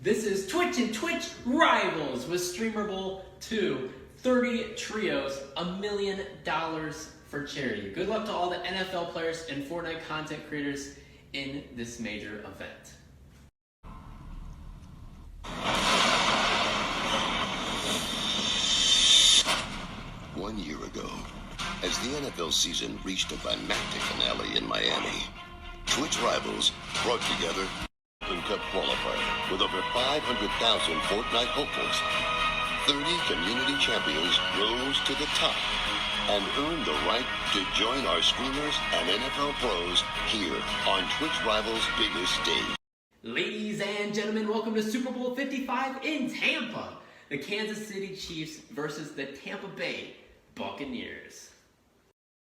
This is Twitch and Twitch Rivals with Streamable 2. 30 trios, $1 million for charity. Good luck to all the NFL players and Fortnite content creators in this major event. One year ago, as the NFL season reached a climactic finale in Miami, Twitch Rivals brought together Open Cup qualifier with over 500,000 Fortnite hopefuls. 30 community champions rose to the top and earned the right to join our streamers and NFL pros here on Twitch Rivals' biggest stage. Ladies and gentlemen, welcome to Super Bowl 55 in Tampa. The Kansas City Chiefs versus the Tampa Bay Buccaneers.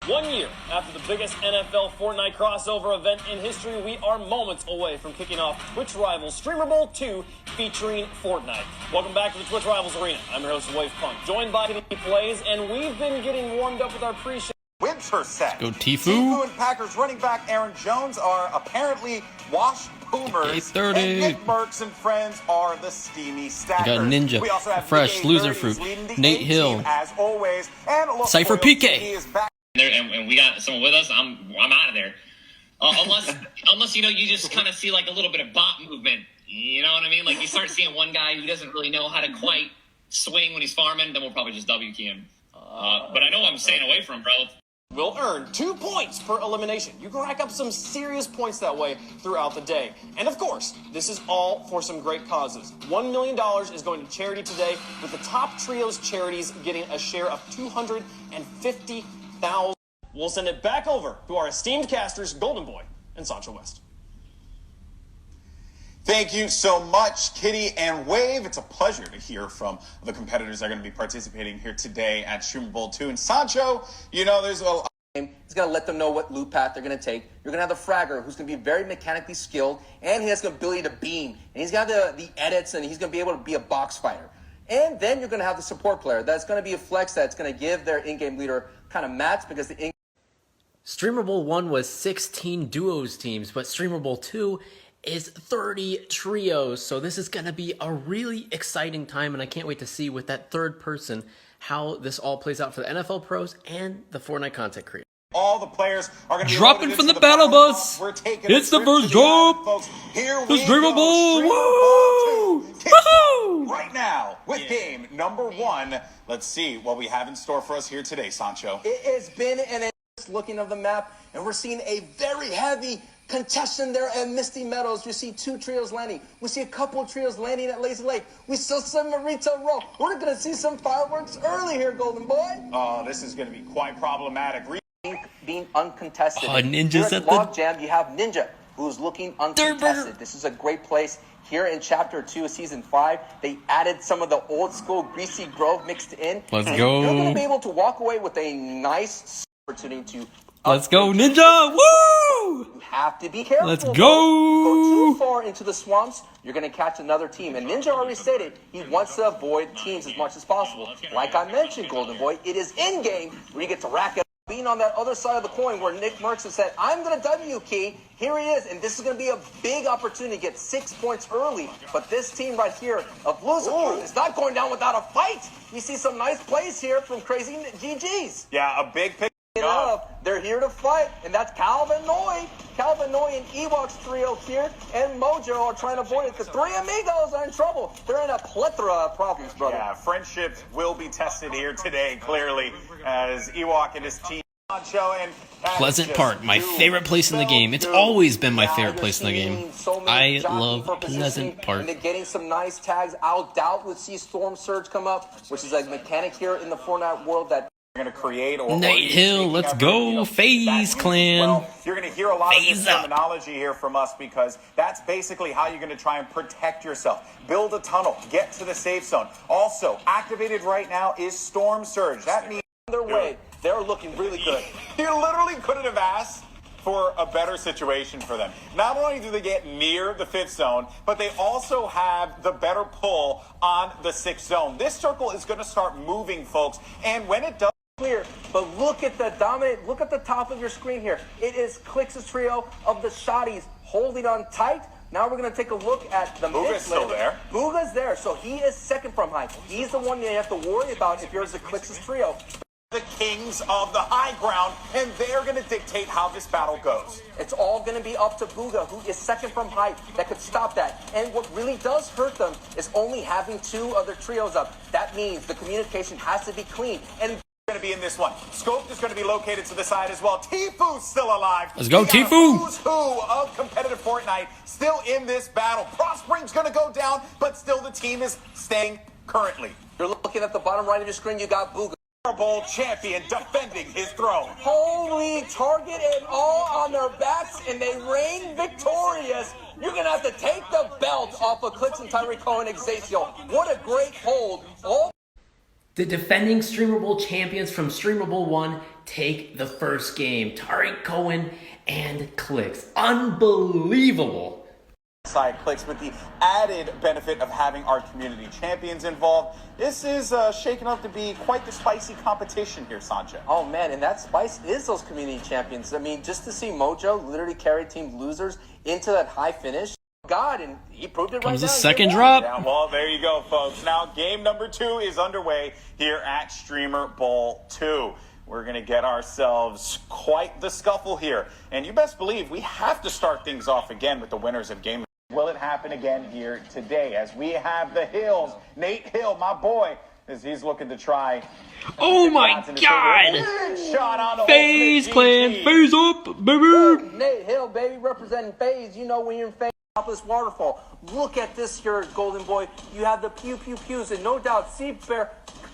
1 year after the biggest NFL Fortnite crossover event in history, we are moments away from kicking off Twitch Rivals Streamable 2 featuring Fortnite. Welcome back to the Twitch Rivals Arena. I'm your host, Wave Punk, joined by Kenny Plays, and we've been getting warmed up with our pre-show. Winter set. Go Tfue. Tfue and Packers running back Aaron Jones are apparently washed boomers. 8:30. And Nick Merckx and friends are the steamy stackers. I got Ninja, We also have Fresh, Nick Loser 8:30 Fruit, leading the Nate A Hill, team as always. And look, Cypher Loyalty PK. is back. And we got someone with us. I'm out of there. Unless you just kind of see like a little bit of bot movement. You know what I mean? Like you start seeing one guy who doesn't really know how to quite swing when he's farming, then we'll probably just W key him. But I know I'm staying away from him, bro. Will earn 2 points per elimination. You can rack up some serious points that way throughout the day. And of course, this is all for some great causes. $1 million is going to charity today, with the top trios charities getting a share of $250,000. We'll send it back over to our esteemed casters, Golden Boy and Sancho West. Thank you so much, Kitty and Wave. It's a pleasure to hear from the competitors that are going to be participating here today at Streamable 2. And Sancho, you know, there's a... He's going to let them know what loot path they're going to take. You're going to have the fragger, who's going to be very mechanically skilled, and he has the ability to beam. And he's got the edits, and he's going to be able to be a box fighter. And then you're going to have the support player. That's going to be a flex that's going to give their in-game leader kind of mats, because the Streamable 1 was 16 duos teams, but Streamable 2 is 30 trios. So this is going to be a really exciting time, and I can't wait to see with that third person how this all plays out for the NFL pros and the Fortnite content creators. All the players are going to be Dropping loaded from into the battle bus. We're taking It's a the trip first to the island, drop. folks. Here The we Streamable. go. Woo! Kicks off Woohoo! right now with game number 1. Let's see what we have in store for us here today, Sancho. It has been an looking of the map, and we're seeing a very heavy contestant there at Misty Meadows. You see 2 trios landing. We see a couple of trios landing at Lazy Lake. We saw some Marita Row. We're going to see some fireworks early here, Golden Boy. Oh, this is going to be quite problematic. Being uncontested. Oh, Ninja's here at at the- Logjam, you have Ninja, who's looking Third burger. uncontested. This is a great place. Here in Chapter 2 of Season 5, they added some of the old school Greasy Grove mixed in. Let's And go. You're going to be able to walk away with a nice opportunity to... Let's go, upgrade Ninja! Woo! You have to be careful. Let's though. go. Go too far into the swamps, you're going to catch another team. And Ninja already stated he wants to avoid teams as much as possible. Like I mentioned, Golden Boy, it is in-game where you get to rack up. Being on that other side of the coin where Nick Merckx has said, I'm going to W key. Here he is. And this is going to be a big opportunity to get 6 points early. But this team right here of Loser Fruit is not going down without a fight. You see some nice plays here from Crazy GGs. Yeah, a big pick. They're here to fight, and that's Calvin Noy. Calvin Noy and Ewoks trio here, and Mojo are trying to avoid it. The 3 amigos are in trouble. They're in a plethora of problems, brother. Yeah, friendships will be tested here today, clearly, as Ewok and his team. And Pleasant Park, my favorite place in the game. It's always been my favorite place in the game. I love Pleasant Park. And they're getting some nice tags. I'll doubt we'll see Storm Surge come up, which is a mechanic here in the Fortnite world that going to create or Nate Hill, let's go. FaZe Clan. Well, you're going to hear a lot of this FaZe up. terminology here from us, because that's basically how you're going to try and protect yourself. Build a tunnel, get to the safe zone. Also, activated right now is Storm Surge. That means their way. They're looking really good. you literally couldn't have asked for a better situation for them. Not only do they get near the 5th zone, but they also have the better pull on the 6th zone. This circle is going to start moving, folks, and when it does, clear, but look at the dominant, look at the top of your screen here. It is Clix' trio of the shotties holding on tight, Now we're going to take a look at the Booga's still there. Booga's there, so he is second from hype. He's the one you have to worry about if you're the Clix's trio. The kings of the high ground, and they're going to dictate how this battle goes. It's all going to be up to Booga, who is second from hype, that could stop that. And what really does hurt them is only having 2 other trios up. That means the communication has to be clean. And Going to be in this one. Scope is going to be located to the side as well. Tifu's still alive. Let's go, We got a Tfue. Who's who of competitive Fortnite still in this battle. Prospring's going to go down, but still the team is staying currently. you're looking at the bottom right of your screen, you got Booga. Super Bowl champion defending his throne. Holy target and all on their backs, and they reign victorious. You're going to have to take the belt off of Clix and Tyreek Cohen Exaciel. What a great hold. The defending Streamable champions from Streamable 1 take the first game. Tariq Cohen and Clix. Unbelievable. Side Clicks with the added benefit of having our community champions involved. This is shaking up to be quite the spicy competition here, Sanjay. Oh, man, and that spice is those community champions. I mean, just to see Mojo literally carry Team Losers into that high finish. God, and he proved it right now. Comes the second drop. Yeah, well, there you go, folks. Now, game number 2 is underway here at Streamer Bowl 2. We're going to get ourselves quite the scuffle here. And you best believe we have to start things off again with the winners of game. Will it happen again here today as we have the Hills? Nate Hill, my boy, as he's looking to try. Oh my God! Shot on the FaZe ultimate Clan, GG. FaZe up, baby! Nate Hill, baby, representing FaZe. You know when you're in FaZe, top of this waterfall. Look at this here, Golden Boy. You have the pew-pew-pews, and no doubt, Bear,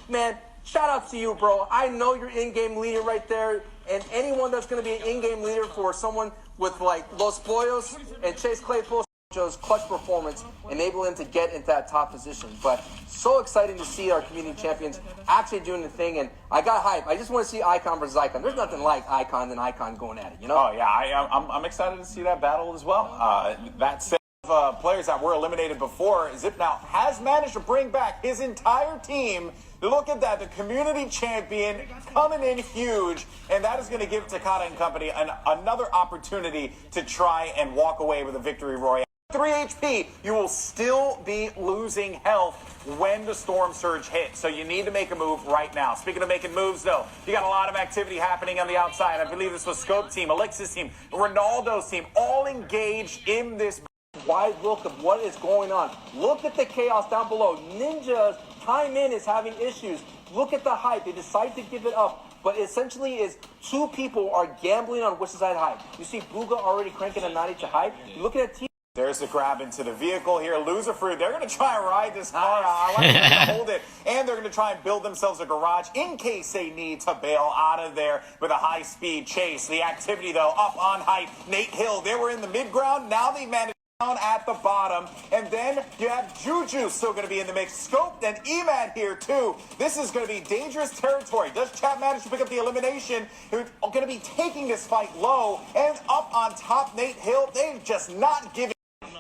man, shout out to you, bro. I know you're in-game leader right there, and anyone that's going to be an in-game leader for someone with, like, Los Boyos and Chase Claypool, Joe's clutch performance enable him to get into that top position. But so exciting to see our community champions actually doing the thing, and I got hype. I just want to see Icon versus Icon. There's nothing like Icon and Icon going at it, you know? Oh, yeah, I'm excited to see that battle as well. That set of players that were eliminated before, Zip now has managed to bring back his entire team. Look at that, the community champion coming in huge, and that is going to give Takata and company another opportunity to try and walk away with a victory royale. 3 HP, you will still be losing health when the storm surge hits, so you need to make a move right now. Speaking of making moves, though, you got a lot of activity happening on the outside. I believe this was Scope team, Alexis team, Ronaldo's team, all engaged in this Wide look of what is going on. Look at the chaos down below. Ninja's time in is having issues. Look at the hype. They decide to give it up. But essentially is 2 people are gambling on which side hype. You see Booga already cranking a 90 to hype. Looking at T. There's the grab into the vehicle here. Loser Fruit, they're going to try and ride this car. I like them to hold it. And they're going to try and build themselves a garage in case they need to bail out of there with a high-speed chase. The activity, though, up on hype. Nate Hill, they were in the mid-ground. Now they managed down at the bottom. And then you have Juju still going to be in the mix. Scope and Emad here, too. This is going to be dangerous territory. Does Chat manage to pick up the elimination? They're going to be taking this fight low. And up on top, Nate Hill, they've just not given.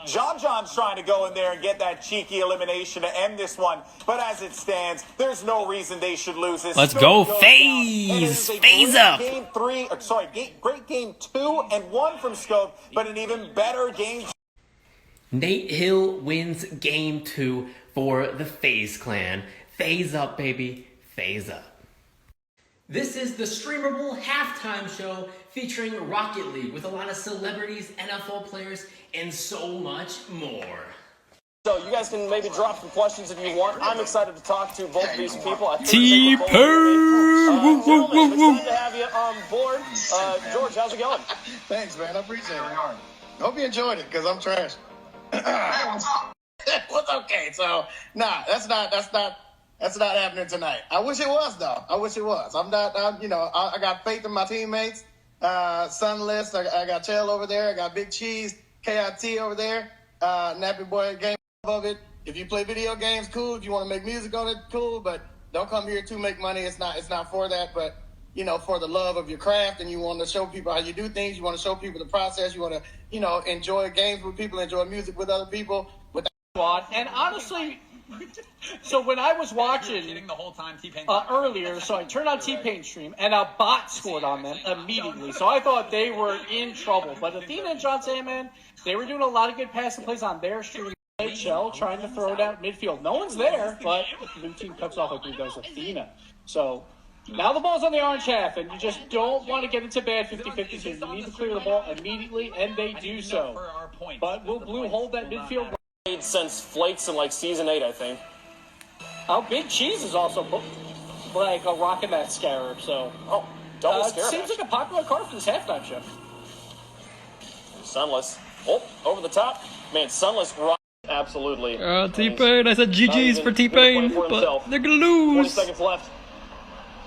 John's trying to go in there and get that cheeky elimination to end this one. But as it stands, there's no reason they should lose this. Let's go, FaZe! FaZe up! Great game 2 and 1 from Scope, but an even better game. Nate Hill wins game 2 for the FaZe Clan. FaZe up, baby. FaZe up. This is the Streamable halftime show featuring Rocket League with a lot of celebrities, NFL players, and so much more. So you guys can maybe drop some questions if you want. I'm excited to talk to both of these people. T-Poo! Gentlemen, I'm excited to have you on board. George, how's it going? Thanks, man. I appreciate it. Hope you enjoyed it, because I'm trash. What's okay? So, nah, that's not happening tonight. I wish it was, though. I wish it was. I got faith in my teammates. Sunless, I got Chael over there. I got Big Cheese, KIT over there. Nappy Boy, game of it. If you play video games, cool. If you want to make music on it, cool. But don't come here to make money. It's not for that. But, for the love of your craft, and you want to show people how you do things. You want to show people the process. You want to, enjoy games with people, enjoy music with other people. With Squad. And honestly, So when I was watching the whole time T-Pain earlier, so I turned on T-Pain's stream, and a bot scored on them immediately. So I thought they were in trouble. But Athena and John Sandman, they were doing a lot of good passing plays on their stream. NHL trying to throw it out midfield. No one's there, but the blue team cuts off, I believe that was Athena. So now the ball's on the orange half, and you just don't want to get into bad 50-50, so you need to clear the ball immediately, and they do so. But will Blue hold that midfield? Since Flakes in like season 8, I think. Big Cheese is also like a rocking that Scarab, so. Double It Scarab. seems like a popular card for this halftime show. Sunless. Over the top. Man, Sunless rock. Absolutely. T-Pain, I said GG's for T-Pain, but they're gonna lose. 40 seconds left.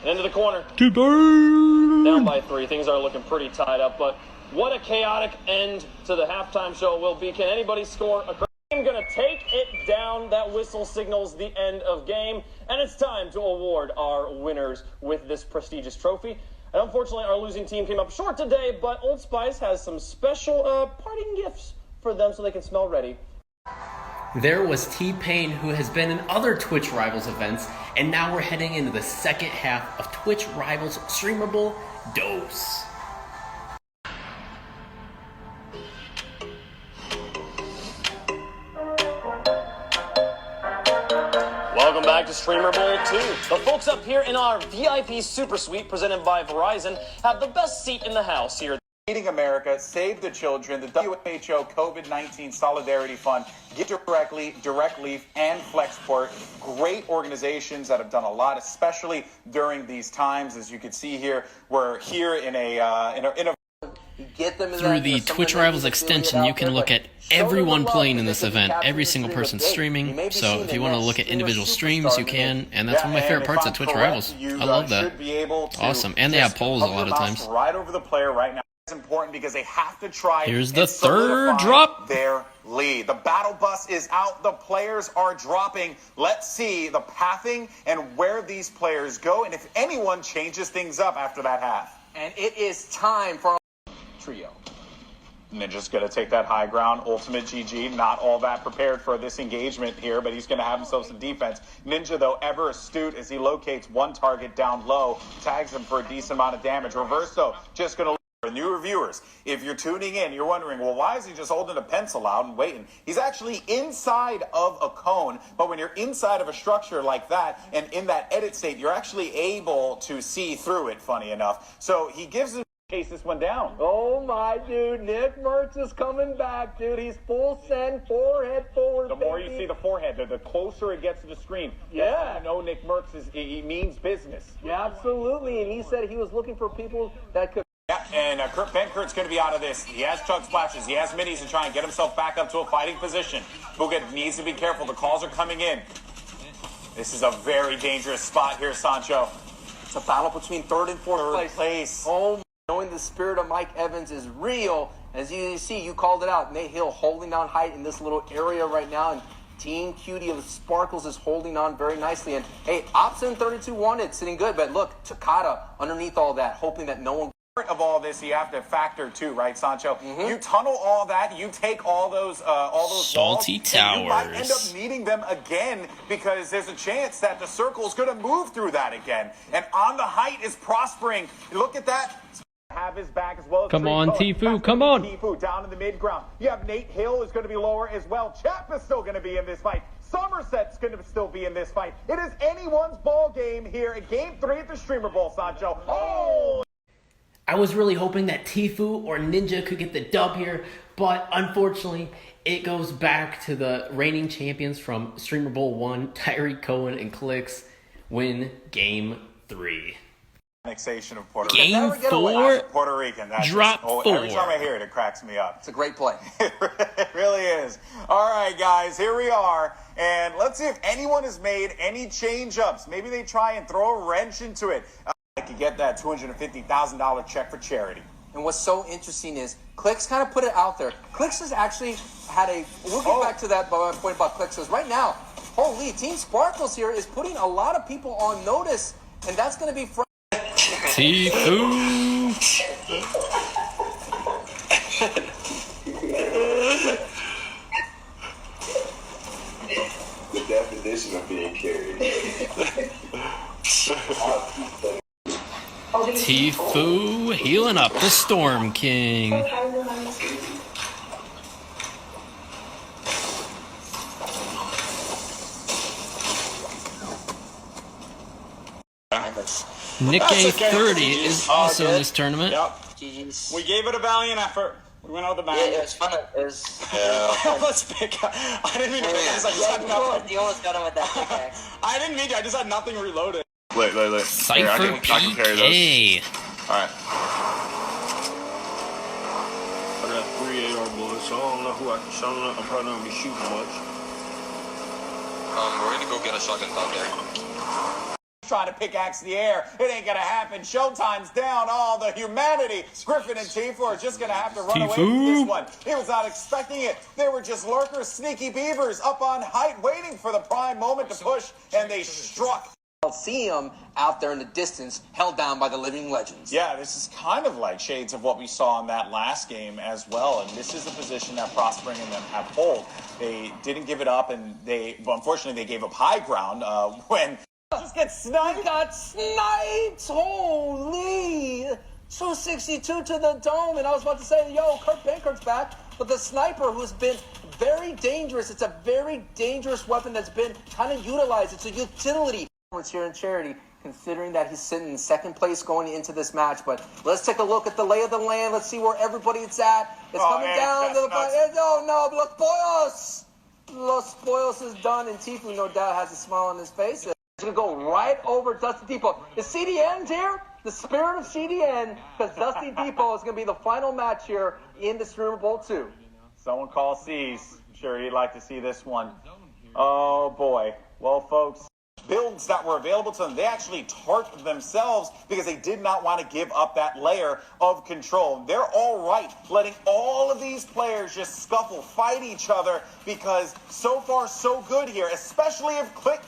Into the corner. T-Pain. Down by 3. Things are looking pretty tied up, but what a chaotic end to the halftime show will be. Can anybody score a game? Gonna take it down. That whistle signals the end of game, and it's time to award our winners with this prestigious trophy. And unfortunately, our losing team came up short today, but Old Spice has some special parting gifts for them so they can smell ready. There was T-Pain, who has been in other Twitch Rivals events, and now we're heading into the second half of Twitch Rivals Streamable Dose. Welcome back to Streamer Bowl 2. The folks up here in our VIP Super Suite, presented by Verizon, have the best seat in the house here. Feeding America, Save the Children, the WHO COVID-19 Solidarity Fund, Get Directly, Direct Leaf, and Flexport. Great organizations that have done a lot, especially during these times. As you can see here, we're here in a Get them in Through the Twitch Rivals extension, you can look at everyone playing in this event, every single person streaming. So if you want to look at individual streams, you can, and that's one of my favorite parts of Twitch Rivals. I love that. It's awesome, and they have polls a lot of times. Right over the player right now. It's important because they have to try. Here's the and third solidify drop. Their lead. The battle bus is out. The players are dropping. Let's see the pathing and where these players go, and if anyone changes things up after that half. And it is time for our trio. Ninja's going to take that high ground. Ultimate GG, not all that prepared for this engagement here, but he's going to have himself some defense. Ninja, though, ever astute as he locates one target down low, tags him for a decent amount of damage. Reverso just going to... For new reviewers, if you're tuning in, you're wondering, well, why is he just holding a pencil out and waiting? He's actually inside of a cone, but when you're inside of a structure like that and in that edit state, you're actually able to see through it, funny enough. So he gives him chase this one down. Oh my dude, Nick Mertz is coming back, dude. He's full send, forehead forward. The more you see the forehead, the closer it gets to the screen. Yeah. You know Nick Mertz he means business. Yeah, absolutely. And he said he was looking for people that could. Yeah, and Ben Kurt's going to be out of this. He has chug splashes. He has minis to try and get himself back up to a fighting position. Buga needs to be careful. The calls are coming in. This is a very dangerous spot here, Sancho. It's a battle between third and fourth place. Oh, knowing the spirit of Mike Evans is real. As you see, you called it out. Nate Hill holding down height in this little area right now. And Team Cutie of the Sparkles is holding on very nicely. And, hey, Opsin 32 wanted, sitting good. But look, Takata underneath all that, hoping that no one... Of all this, you have to factor too, right, Sancho? You tunnel all that, you take all those Salty walls, Towers. and you might end up needing them again because there's a chance that the circle is going to move through that again. And On the Height is prospering. Look at that. Have his back as well as Come on, Tfue, come on. Tfue down in the mid ground. You have Nate Hill is going to be lower as well. Chap is still going to be in this fight. Somerset's going to still be in this fight. It is anyone's ball game here in Game 3 at the Streamer Bowl, Sancho. Oh! I was really hoping that Tfue or Ninja could get the dub here, but unfortunately, it goes back to the reigning champions from Streamer Bowl 1, Tyreek Cohen and Clicks, win Game 3. Annexation of Puerto Game Rican. 4, Puerto Rican. That's drop just, 4. Every time I hear it, it cracks me up. It's a great play. It really is. All right, guys, here we are. And let's see if anyone has made any change-ups. Maybe they try and throw a wrench into it. I could get that $250,000 check for charity. And what's so interesting is Clicks kind of put it out there. Clicks has actually had a... We'll get back to that point about Clicks. Because right now, holy, Team Sparkles here is putting a lot of people on notice. And that's going to be... Tfue. definition of being carried. Tfue healing up the Storm King. Nick A30 is also in this tournament. Yep. GG's. We gave it a valiant effort. We went out the Yeah, bang. it was fun. It was. Let's pick. I didn't mean to pick. I just had nothing. You almost got him with that pickaxe. I didn't mean to. I just had nothing reloaded. Look. Here, Cypher I can carry those. PK. Alright. I got 3 AR bullets, so I don't know who I can shoot. I'm probably not gonna be shooting much. We're gonna go get a shotgun down there. Trying to pickaxe the air. It ain't gonna happen. Showtime's down. All the humanity. Griffin and Tfue are just gonna have to run away from this one. He was not expecting it. They were just lurkers, sneaky beavers up on height, waiting for the prime moment to push, and they struck. I'll see him out there in the distance, held down by the living legends. Yeah, this is kind of like shades of what we saw in that last game as well. And this is the position that Prospering and them have hold. They didn't give it up, and unfortunately, they gave up high ground when just get sniped. He got sniped! Holy! 262 to the dome, and I was about to say, yo, Kurt Bankert's back, but the sniper who's been very dangerous. It's a very dangerous weapon that's been kind of utilized. It's a utility. It's here in Charity, considering that he's sitting in second place going into this match. But let's take a look at the lay of the land. Let's see where everybody's at. It's coming down to the oh no, Los Pollos! Los Pollos is done, and Tfue no doubt has a smile on his face. He's gonna go right over Dusty Depot. Is CDN here? The spirit of CDN, because Dusty Depot is gonna be the final match here in the Streamer Bowl 2. Someone call C's. I'm sure you'd like to see this one. Oh boy. Well, folks, builds that were available to them, they actually tarped themselves because they did not want to give up that layer of control. They're all right letting all of these players just scuffle, fight each other, because so far so good here, especially if Click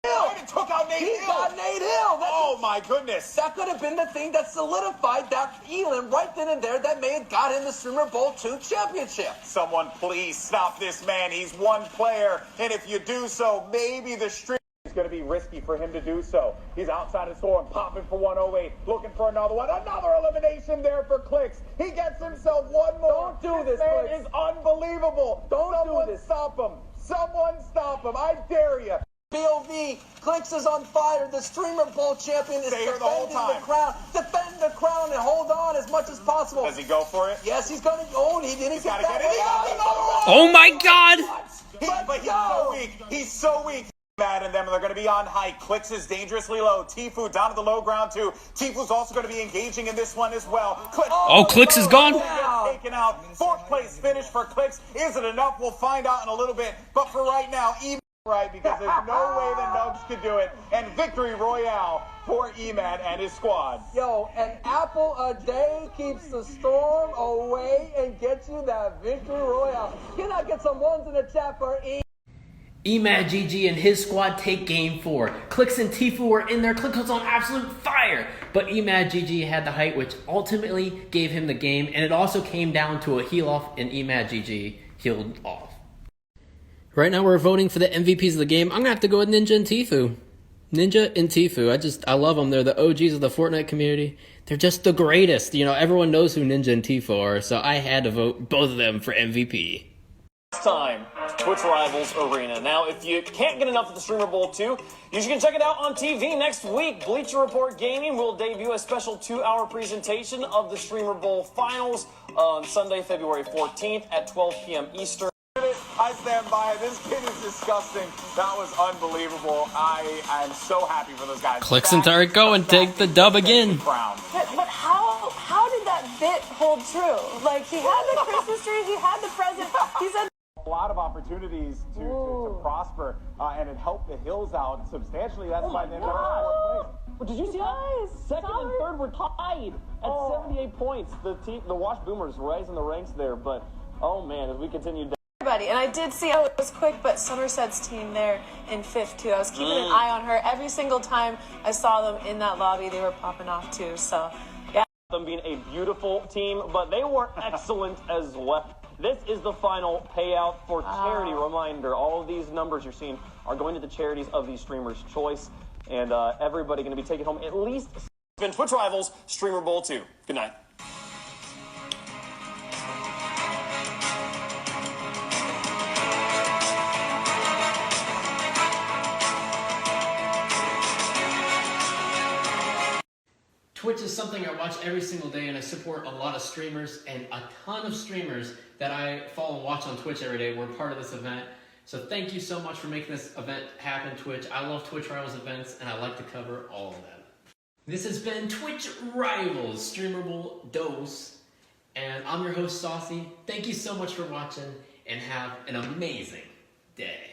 Hill took out Nate Hill. He got Nate Hill. Oh my goodness. That could have been the thing that solidified that elim right then and there that may have got him the Streamer Bowl 2 championship. Someone please stop this man. He's one player, and if you do so, maybe the stream is going to be risky for him to do so. He's outside his storm, popping for 108, looking for another one. Another elimination there for Clicks. He gets himself one more. Don't do this, man Clicks. is unbelievable. Someone do this. Stop him. Someone stop him. I dare you. POV, Clicks is on fire. The Streamer Bowl champion is Stay here the whole defending time. the crown. Defend the crown and hold on as much as possible. Does he go for it? Yes, he's going to. Oh, he didn't get Gotta that. get it. He got another one. Oh my god! But he's so weak. He's so weak. Mad and them, they're going to be on height. Clicks is dangerously low. Tfue down to the low ground too. Tfue's also going to be engaging in this one as well. Clicks is gone. Taken out. Fourth place finish for Clicks. Is it enough? We'll find out in a little bit. But for right now, right, because there's no way the Nugs could do it. And victory royale for Emad and his squad. Yo, an apple a day keeps the storm away and gets you that victory royale. Can I get some ones in the chat for Emad GG and his squad take game 4. Clicks and Tfue were in there. Clicks was on absolute fire. But Emad GG had the height, which ultimately gave him the game. And it also came down to a heal off, and Emad GG healed off. Right now we're voting for the MVPs of the game. I'm going to have to go with Ninja and Tfue. Ninja and Tfue. I love them. They're the OGs of the Fortnite community. They're just the greatest. You know, everyone knows who Ninja and Tfue are, so I had to vote both of them for MVP. Time, Twitch Rivals Arena. Now, if you can't get enough of the Streamer Bowl 2, you can check it out on TV next week. Bleacher Report Gaming will debut a special 2-hour presentation of the Streamer Bowl Finals on Sunday, February 14th at 12 p.m. Eastern. I stand by it. This kid is disgusting. That was unbelievable. I'm so happy for those guys. Clicks and Tarek go and take the dub again. But how did that bit hold true? Like, he had the Christmas tree, he had the present, he said a lot of opportunities to prosper, and it helped the Hills out substantially. That's why they're in fourth place. But did you see that? Second and third were tied at 78 points. The Wash Boomers rising the ranks there, but oh man, as we continue down. everybody. And I did see it was quick, but Somerset's team there in fifth too. I was keeping an eye on her every single time I saw them in that lobby. They were popping off too. So yeah. Them being a beautiful team, but they weren't excellent as well. This is the final payout for charity. Reminder, all of these numbers you're seeing are going to the charities of these streamers' choice, and everybody going to be taking home at least. It's been Twitch Rivals Streamer Bowl 2. Good night. Twitch is something I watch every single day, and I support a lot of streamers, and a ton of streamers that I follow and watch on Twitch every day were part of this event. So thank you so much for making this event happen, Twitch. I love Twitch Rivals events, and I like to cover all of them. This has been Twitch Rivals Streamable Dose, and I'm your host, Saucy. Thank you so much for watching, and have an amazing day.